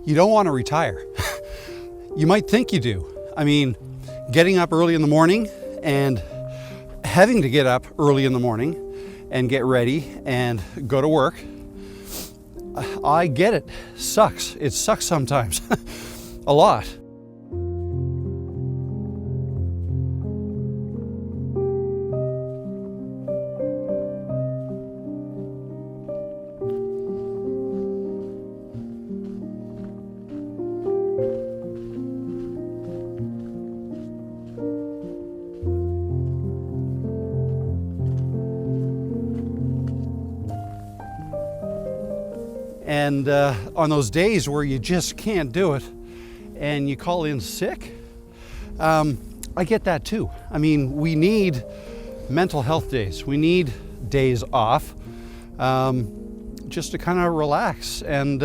you don't want to retire. You might think you do. I mean, getting up early in the morning and having to get up early in the morning and get ready and go to work, I get it. Sucks. It sucks sometimes. A lot. And on those days where you just can't do it and you call in sick, I get that too. I mean, we need mental health days. We need days off just to kind of relax and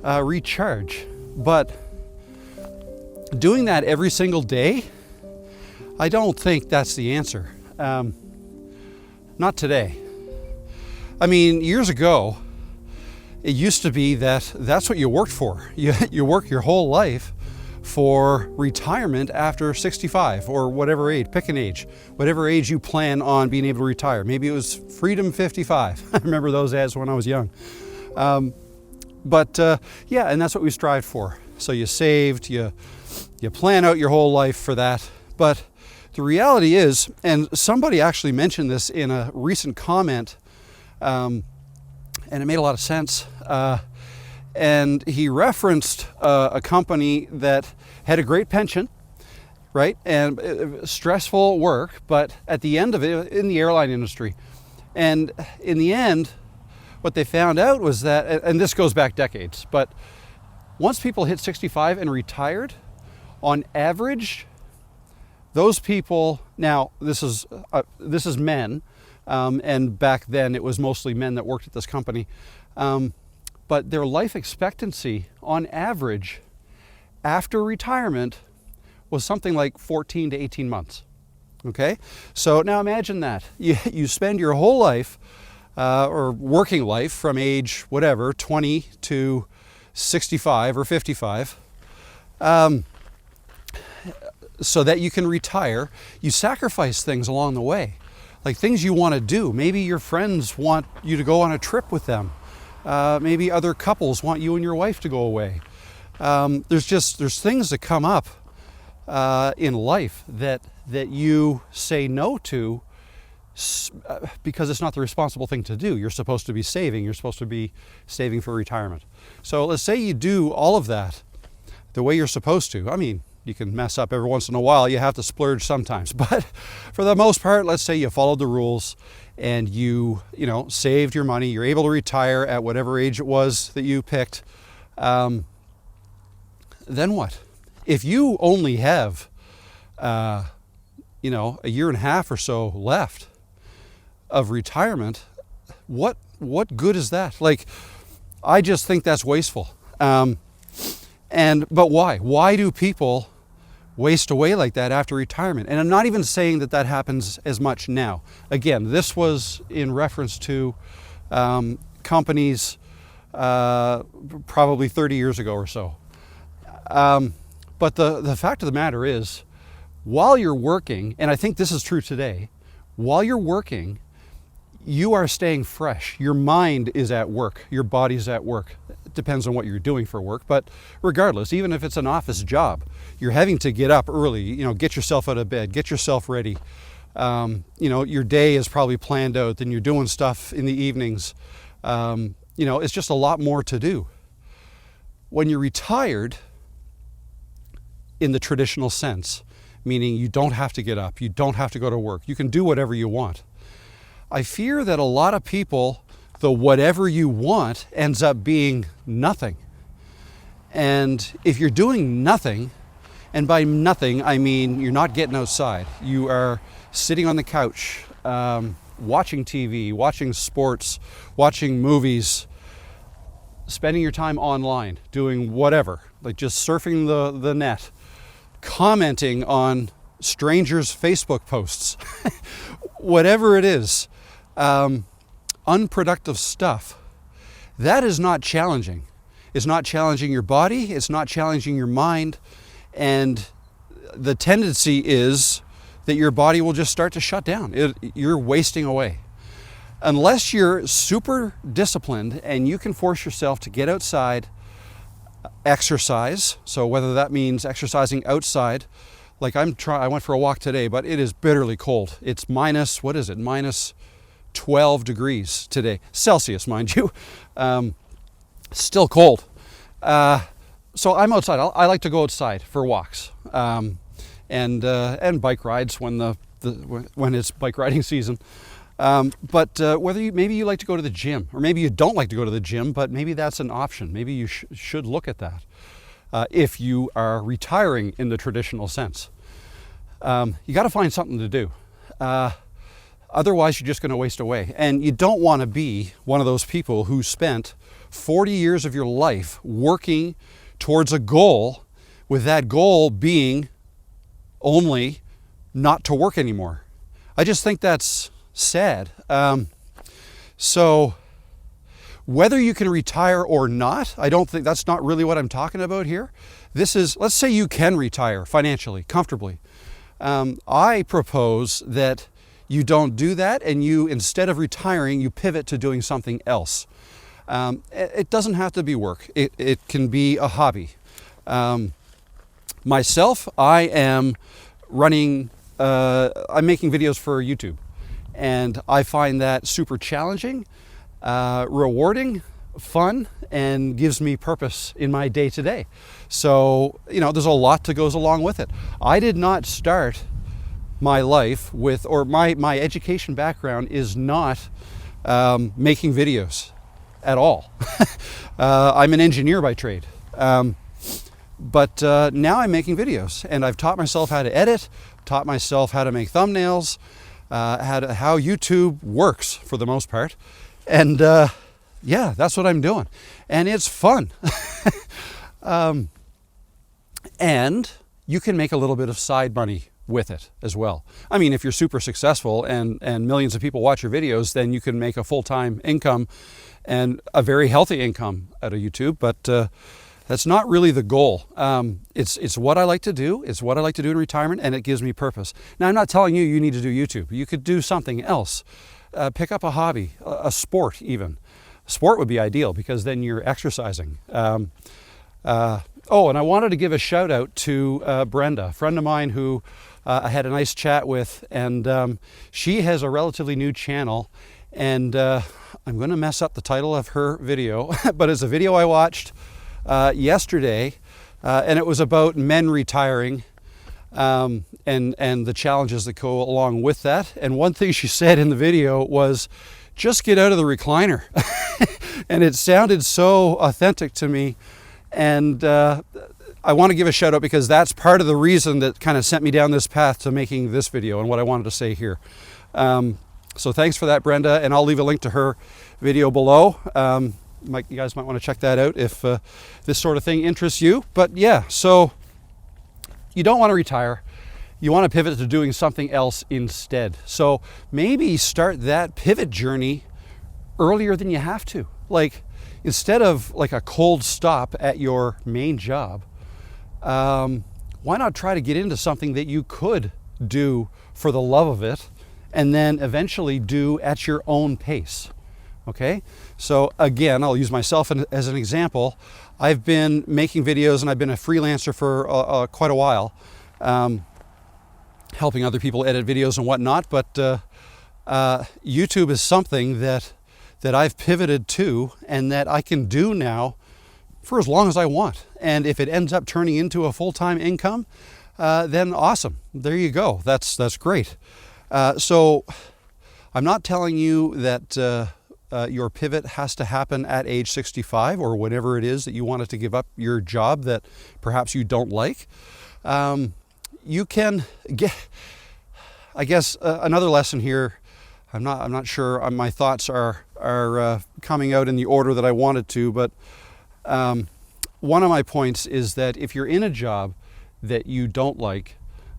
recharge. But doing that every single day, I don't think that's the answer. Not today. I mean, years ago, it used to be that that's what you worked for. You work your whole life for retirement after 65 or whatever age, pick an age, whatever age you plan on being able to retire. Maybe it was Freedom 55. I remember those ads when I was young. Yeah, and that's what we strived for. So you saved, you plan out your whole life for that. But the reality is, and somebody actually mentioned this in a recent comment, and it made a lot of sense. And he referenced a company that had a great pension, right? And stressful work, but at the end of it, in the airline industry. And in the end, what they found out was that, and this goes back decades, but once people hit 65 and retired, on average, those people, now this is men, and back then it was mostly men that worked at this company. But their life expectancy on average after retirement was something like 14 to 18 months. Okay? So now imagine that. You spend your whole life, or working life from age whatever, 20 to 65 or 55, so that you can retire. You sacrifice things along the way. Like things you want to do. Maybe your friends want you to go on a trip with them. Maybe other couples want you and your wife to go away. There's things that come up in life that you say no to because it's not the responsible thing to do. You're supposed to be saving. You're supposed to be saving for retirement. So let's say you do all of that the way you're supposed to. I mean, you can mess up every once in a while. You have to splurge sometimes. But for the most part, let's say you followed the rules and you saved your money. You're able to retire at whatever age it was that you picked. Then what? If you only have, a year and a half or so left of retirement, what good is that? Like, I just think that's wasteful. But why? Why do people waste away like that after retirement? And I'm not even saying that happens as much now. Again, this was in reference to companies probably 30 years ago or so. But the fact of the matter is, while you're working, and I think this is true today, while you're working, you are staying fresh. Your mind is at work. Your body's at work. It depends on what you're doing for work. But regardless, even if it's an office job, you're having to get up early, get yourself out of bed, get yourself ready. Your day is probably planned out, then you're doing stuff in the evenings. It's just a lot more to do. When you're retired, in the traditional sense, meaning you don't have to get up, you don't have to go to work, you can do whatever you want. I fear that a lot of people, the whatever you want ends up being nothing. And if you're doing nothing, and by nothing I mean you're not getting outside, you are sitting on the couch, watching TV, watching sports, watching movies, spending your time online, doing whatever, like just surfing the net, commenting on strangers' Facebook posts, whatever it is, unproductive stuff, that is not challenging. It's not challenging your body. It's not challenging your mind. And the tendency is that your body will just start to shut down. You're wasting away. Unless you're super disciplined and you can force yourself to get outside, exercise. So whether that means exercising outside, like I went for a walk today, but it is bitterly cold. It's minus 12 degrees today, Celsius, mind you. Still cold. So I'm outside. I like to go outside for walks and bike rides when it's bike riding season. But maybe you like to go to the gym, or maybe you don't like to go to the gym, but maybe that's an option. Maybe you should look at that if you are retiring in the traditional sense. You got to find something to do. Otherwise, you're just going to waste away. And you don't want to be one of those people who spent 40 years of your life working towards a goal, with that goal being only not to work anymore. I just think that's sad. So whether you can retire or not, I don't think that's not really what I'm talking about here. This is, let's say you can retire financially, comfortably. I propose that you don't do that, and you, instead of retiring, you pivot to doing something else. It doesn't have to be work. It can be a hobby. Myself, I am running, I'm making videos for YouTube. And I find that super challenging, rewarding, fun, and gives me purpose in my day-to-day. So, there's a lot that goes along with it. I did not start my life with, or my education background is not making videos at all. I'm an engineer by trade. But now I'm making videos, and I've taught myself how to edit, taught myself how to make thumbnails, how YouTube works for the most part. And yeah, that's what I'm doing. And it's fun. And you can make a little bit of side money with it as well. I mean, if you're super successful and millions of people watch your videos, then you can make a full-time income and a very healthy income out of YouTube. But that's not really the goal. It's what I like to do. It's what I like to do in retirement, and it gives me purpose. Now, I'm not telling you need to do YouTube. You could do something else. Pick up a hobby, a sport even. Sport would be ideal because then you're exercising. And I wanted to give a shout out to Brenda, a friend of mine who I had a nice chat with, and she has a relatively new channel, and I'm going to mess up the title of her video, but it's a video I watched yesterday, and it was about men retiring and the challenges that go along with that. And one thing she said in the video was, just get out of the recliner. And it sounded so authentic to me. And I want to give a shout out because that's part of the reason that kind of sent me down this path to making this video and what I wanted to say here. So thanks for that, Brenda, and I'll leave a link to her video below. You guys might want to check that out if this sort of thing interests you. But yeah, so you don't want to retire. You want to pivot to doing something else instead. So maybe start that pivot journey earlier than you have to. Like, instead of like a cold stop at your main job, why not try to get into something that you could do for the love of it and then eventually do at your own pace? Okay, so again, I'll use myself as an example. I've been making videos and I've been a freelancer for quite a while, helping other people edit videos and whatnot. But YouTube is something that I've pivoted to and that I can do now for as long as I want. And if it ends up turning into a full-time income, then awesome. There you go. That's great. So I'm not telling you that your pivot has to happen at age 65 or whenever it is that you wanted to give up your job that perhaps you don't like. You can get, I guess, another lesson here. I'm not sure my thoughts are coming out in the order that I wanted to, but one of my points is that if you're in a job that you don't like,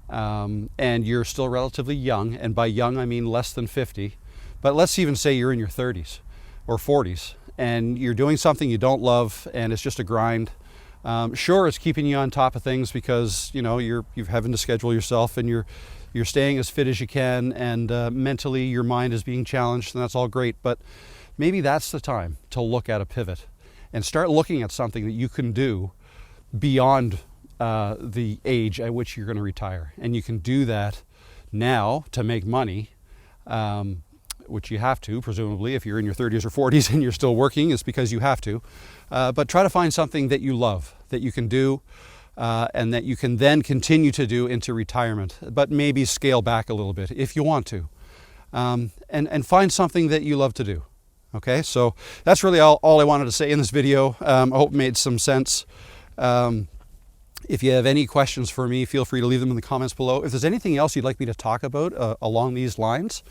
and you're still relatively young, and by young I mean less than 50, but let's even say you're in your 30s or 40s, and you're doing something you don't love and it's just a grind, sure, it's keeping you on top of things because you're having to schedule yourself and you're staying as fit as you can, and mentally your mind is being challenged, and that's all great. But maybe that's the time to look at a pivot and start looking at something that you can do beyond the age at which you're going to retire. And you can do that now to make money, which you have to, presumably. If you're in your 30s or 40s and you're still working, it's because you have to. But try to find something that you love, that you can do, and that you can then continue to do into retirement, but maybe scale back a little bit if you want to. And find something that you love to do. Okay, so that's really all I wanted to say in this video. I hope it made some sense. If you have any questions for me, feel free to leave them in the comments below. If there's anything else you'd like me to talk about along these lines,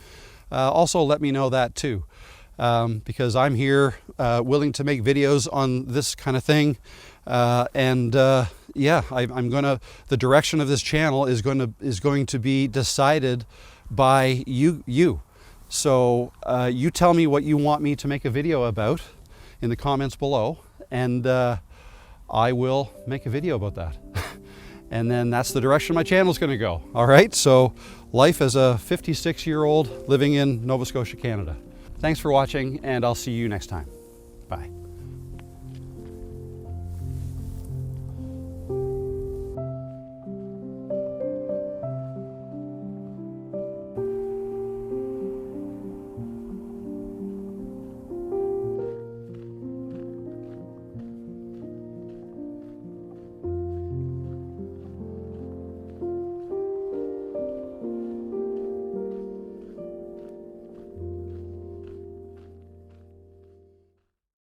also let me know that too. Because I'm here willing to make videos on this kind of thing. Yeah, the direction of this channel is going to be decided by you. So you tell me what you want me to make a video about in the comments below, and I will make a video about that. And then that's the direction my channel is going to go. All right, so life as a 56-year-old living in Nova Scotia, Canada. Thanks for watching, and I'll see you next time. Bye.